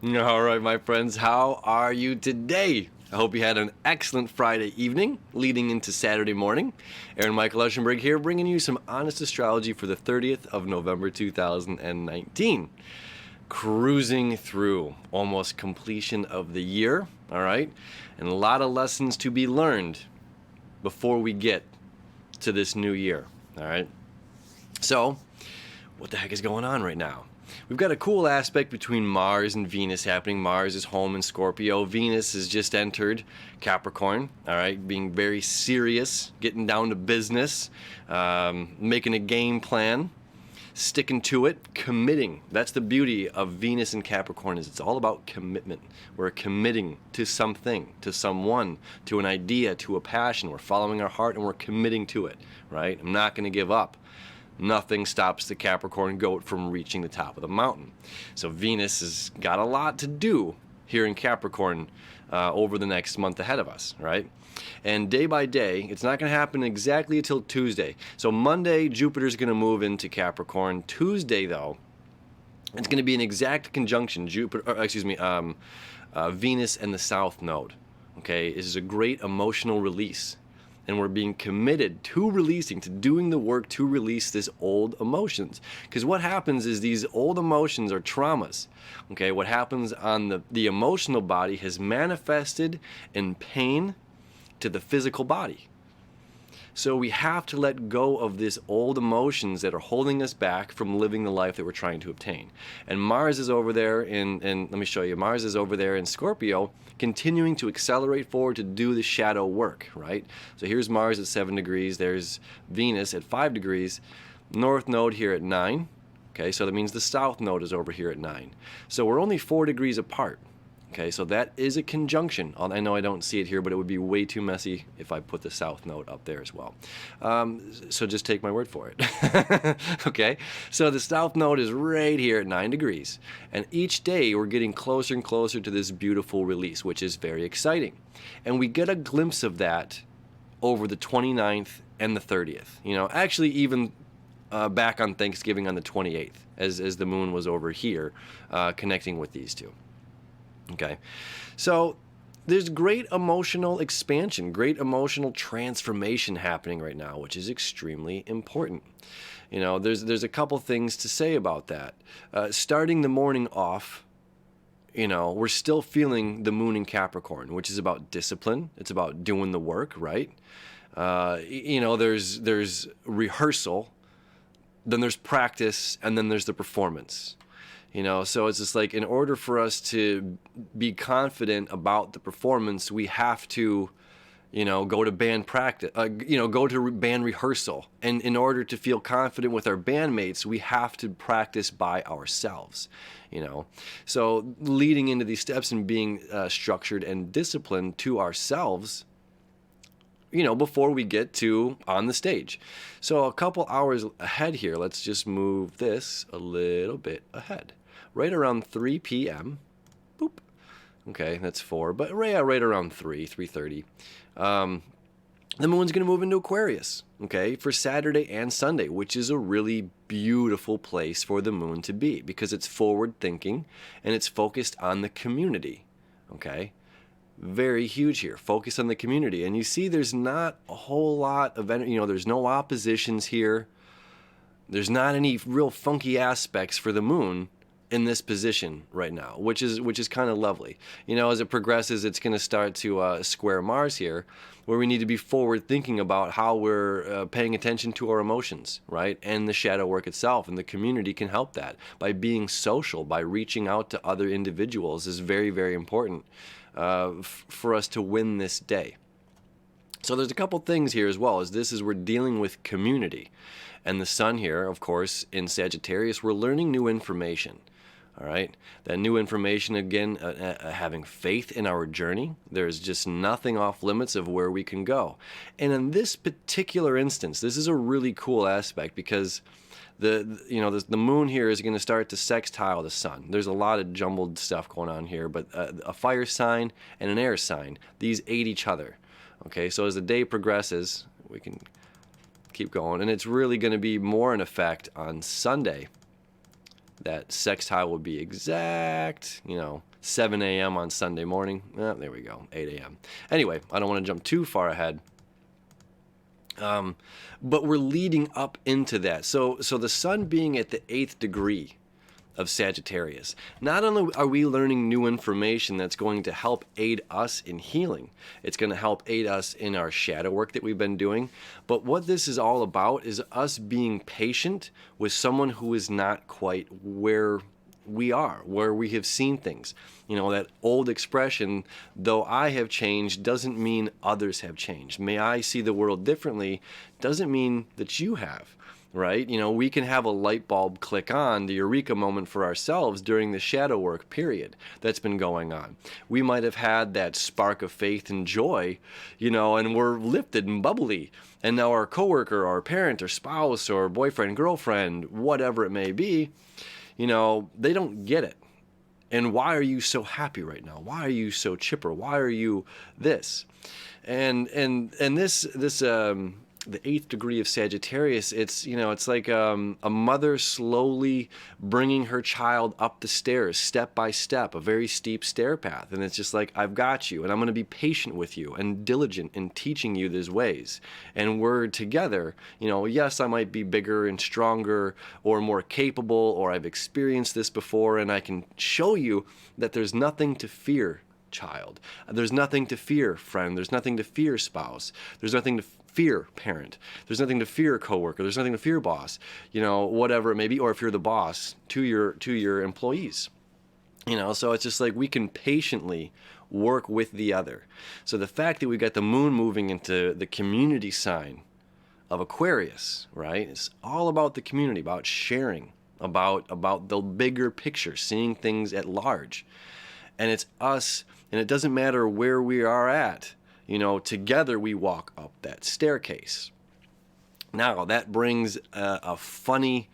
All right, my friends, how are you today? I hope you had an excellent Friday evening leading into Saturday morning. Aaron Michael Eschenburg here, bringing you some honest astrology for the 30th of November 2019. Cruising through almost completion of the year, all right? And a lot of lessons to be learned before we get to this new year, all right? So, what the heck is going on right now? We've got a cool aspect between Mars and Venus happening. Mars is home in Scorpio. Venus has just entered Capricorn, all right, being very serious, getting down to business, making a game plan, sticking to it, committing. That's the beauty of Venus and Capricorn, is it's all about commitment. We're committing to something, to someone, to an idea, to a passion. We're following our heart and we're committing to it, right? I'm not going to give up. Nothing stops the Capricorn goat from reaching the top of the mountain. So Venus has got a lot to do here in Capricorn over the next month ahead of us, right? And day by day, it's not going to happen exactly until Tuesday. So Monday, Jupiter's going to move into Capricorn. Tuesday, though, it's going to be an exact conjunction, Venus and the South Node. Okay, this is a great emotional release. And we're being committed to releasing, to doing the work to release this old emotions. Because what happens is these old emotions are traumas. Okay, what happens on the emotional body has manifested in pain to the physical body. So we have to let go of these old emotions that are holding us back from living the life that we're trying to obtain. And Mars is over there let me show you, Mars is over there in Scorpio, continuing to accelerate forward to do the shadow work, right? So here's Mars at 7 degrees, there's Venus at 5 degrees, North Node here at 9, okay, so that means the South Node is over here at 9. So we're only 4 degrees apart. Okay, so that is a conjunction. I know I don't see it here, but it would be way too messy if I put the South Node up there as well. So just take my word for it. Okay, so the South Node is right here at 9 degrees. And each day we're getting closer and closer to this beautiful release, which is very exciting. And we get a glimpse of that over the 29th and the 30th. You know, actually even back on Thanksgiving on the 28th, as the moon was over here connecting with these two. Okay, so there's great emotional expansion, great emotional transformation happening right now, which is extremely important. You know, there's a couple things to say about that. Starting the morning off, you know, we're still feeling the moon in Capricorn, which is about discipline. It's about doing the work, right? You know, there's rehearsal, then there's practice, and then there's the performance. You know, so it's just like, in order for us to be confident about the performance, we have to, you know, go to band practice, go to band rehearsal. And in order to feel confident with our bandmates, we have to practice by ourselves, you know. So leading into these steps and being structured and disciplined to ourselves, you know, before we get to on the stage. So a couple hours ahead here, let's just move this a little bit ahead. Right around 3 p.m. Boop. Okay, that's 4, but right around 3:30. The moon's going to move into Aquarius, okay, for Saturday and Sunday, which is a really beautiful place for the moon to be because it's forward thinking and it's focused on the community, okay? Very huge here, focus on the community. And you see there's not a whole lot of, you know, there's no oppositions here. There's not any real funky aspects for the moon in this position right now, which is kind of lovely. You know, as it progresses, it's going to start to square Mars here, where we need to be forward thinking about how we're paying attention to our emotions, right? And the shadow work itself, and the community can help that by being social, by reaching out to other individuals is very, very important for us to win this day. So there's a couple things here as well, as this is we're dealing with community. And the sun here, of course, in Sagittarius, we're learning new information. All right, that new information, again, having faith in our journey. There's just nothing off limits of where we can go. And in this particular instance, this is a really cool aspect because the moon here is going to start to sextile the sun. There's a lot of jumbled stuff going on here, but a fire sign and an air sign, these aid each other. Okay, so as the day progresses, we can keep going, and it's really going to be more in effect on Sunday That sextile will be exact, 7 a.m. on Sunday morning. There we go, 8 a.m. Anyway, I don't want to jump too far ahead. But we're leading up into that. So the sun being at the 8th degree of Sagittarius, not only are we learning new information that's going to help aid us in healing, it's going to help aid us in our shadow work that we've been doing, but what this is all about is us being patient with someone who is not quite where we are, where we have seen things. That old expression, though I have changed, doesn't mean others have changed. May I see the world differently doesn't mean that you have. Right? We can have a light bulb click on, the eureka moment for ourselves during the shadow work period that's been going on. We might have had that spark of faith and joy, and we're lifted and bubbly. And now our coworker, or parent, or spouse, or boyfriend, girlfriend, whatever it may be, they don't get it. And why are you so happy right now? Why are you so chipper? Why are you this? And this the 8th degree of Sagittarius, it's like a mother slowly bringing her child up the stairs, step by step, a very steep stair path. And it's just like, I've got you, and I'm going to be patient with you and diligent in teaching you these ways. And we're together, yes, I might be bigger and stronger or more capable, or I've experienced this before, and I can show you that there's nothing to fear, child. There's nothing to fear, friend. There's nothing to fear, spouse. There's nothing to fear, parent. There's nothing to fear, coworker. There's nothing to fear, boss. Whatever it may be, or if you're the boss to your employees. So it's just like we can patiently work with the other. So the fact that we got the moon moving into the community sign of Aquarius, right? It's all about the community, about sharing, about the bigger picture, seeing things at large. And it's us, and it doesn't matter where we are at. Together we walk up that staircase. Now, that brings a funny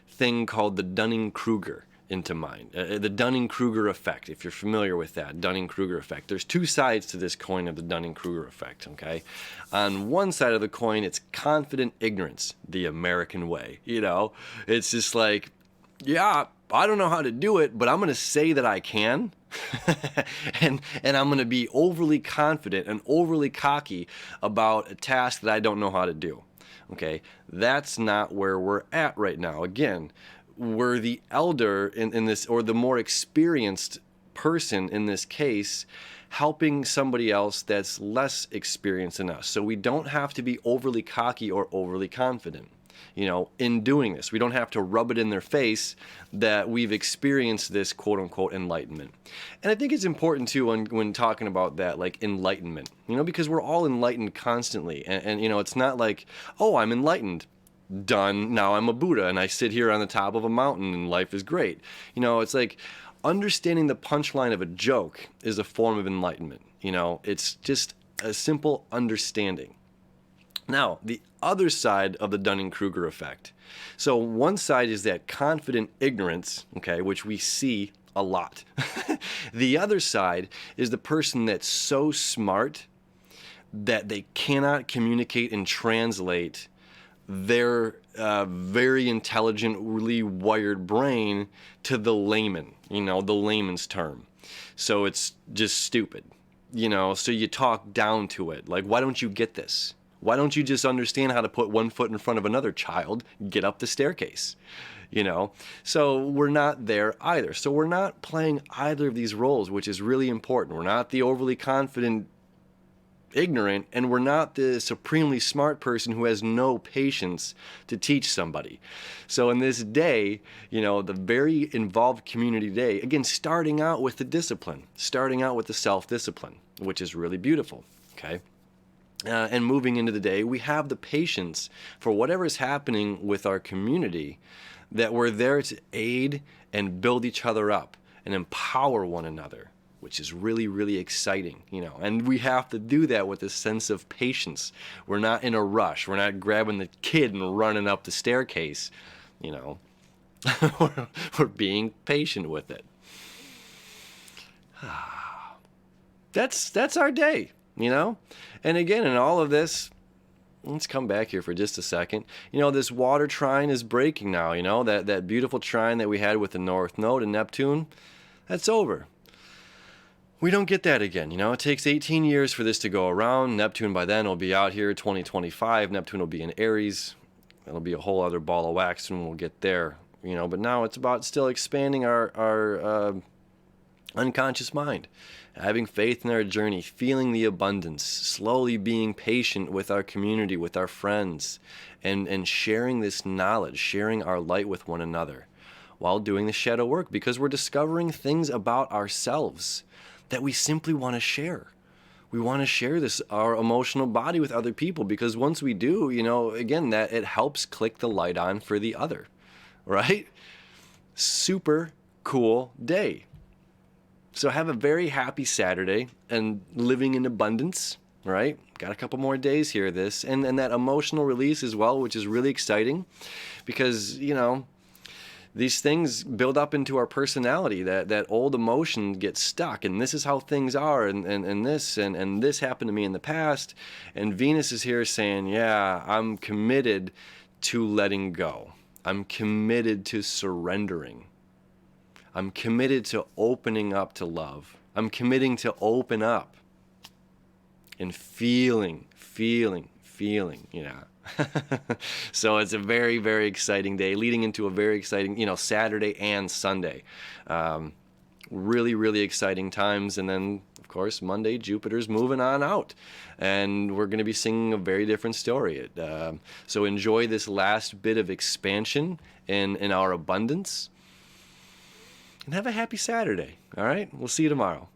thing called the Dunning-Kruger into mind. The Dunning-Kruger effect, if you're familiar with that, Dunning-Kruger effect. There's two sides to this coin of the Dunning-Kruger effect, okay? On one side of the coin, it's confident ignorance, the American way. It's just like, yeah, I don't know how to do it, but I'm going to say that I can. and I'm going to be overly confident and overly cocky about a task that I don't know how to do. Okay, that's not where we're at right now. Again, we're the elder in this, or the more experienced person in this case, helping somebody else that's less experienced than us. So we don't have to be overly cocky or overly confident. In doing this, we don't have to rub it in their face that we've experienced this quote unquote enlightenment. And I think it's important too when talking about that, like enlightenment, because we're all enlightened constantly. And it's not like, oh, I'm enlightened, done, now I'm a Buddha and I sit here on the top of a mountain and life is great. It's like understanding the punchline of a joke is a form of enlightenment. It's just a simple understanding. Now, the other side of the Dunning-Kruger effect. So one side is that confident ignorance, okay, which we see a lot. The other side is the person that's so smart that they cannot communicate and translate their very intelligently wired brain to the layman, the layman's term. So it's just stupid, so you talk down to it. Like, why don't you get this? Why don't you just understand how to put one foot in front of another, child? Get up the staircase, So we're not there either. So we're not playing either of these roles, which is really important. We're not the overly confident ignorant, and we're not the supremely smart person who has no patience to teach somebody. So in this day, the very involved community day, again, starting out with the discipline, starting out with the self-discipline, which is really beautiful, okay? And moving into the day, we have the patience for whatever is happening with our community, that we're there to aid and build each other up and empower one another, which is really, really exciting, And we have to do that with a sense of patience. We're not in a rush. We're not grabbing the kid and running up the staircase, We're being patient with it. That's our day. And again, in all of this, let's come back here for just a second. You know, this water trine is breaking now, you know, that beautiful trine that we had with the North Node and Neptune, that's over. We don't get that again, you know. It takes 18 years for this to go around. Neptune by then will be out here, 2025. Neptune will be in Aries. It'll be a whole other ball of wax when we'll get there, you know. But now it's about still expanding our unconscious mind, having faith in our journey, feeling the abundance, slowly being patient with our community, with our friends, and sharing this knowledge, sharing our light with one another while doing the shadow work, because we're discovering things about ourselves that we simply want to share. We want to share this, our emotional body, with other people, because once we do, you know, again, that it helps click the light on for the other, right? Super cool day. So have a very happy Saturday and living in abundance, right? Got a couple more days here of this, and that emotional release as well, which is really exciting, because, you know, these things build up into our personality, that old emotion gets stuck, and this is how things are, and this happened to me in the past, and Venus is here saying, yeah, I'm committed to letting go. I'm committed to surrendering. I'm committed to opening up to love. I'm committing to open up and feeling, you know. So it's a very, very exciting day, leading into a very exciting, you know, Saturday and Sunday. Really, really exciting times. And then, of course, Monday, Jupiter's moving on out, and we're going to be singing a very different story. So enjoy this last bit of expansion in our abundance, and have a happy Saturday. All right, we'll see you tomorrow.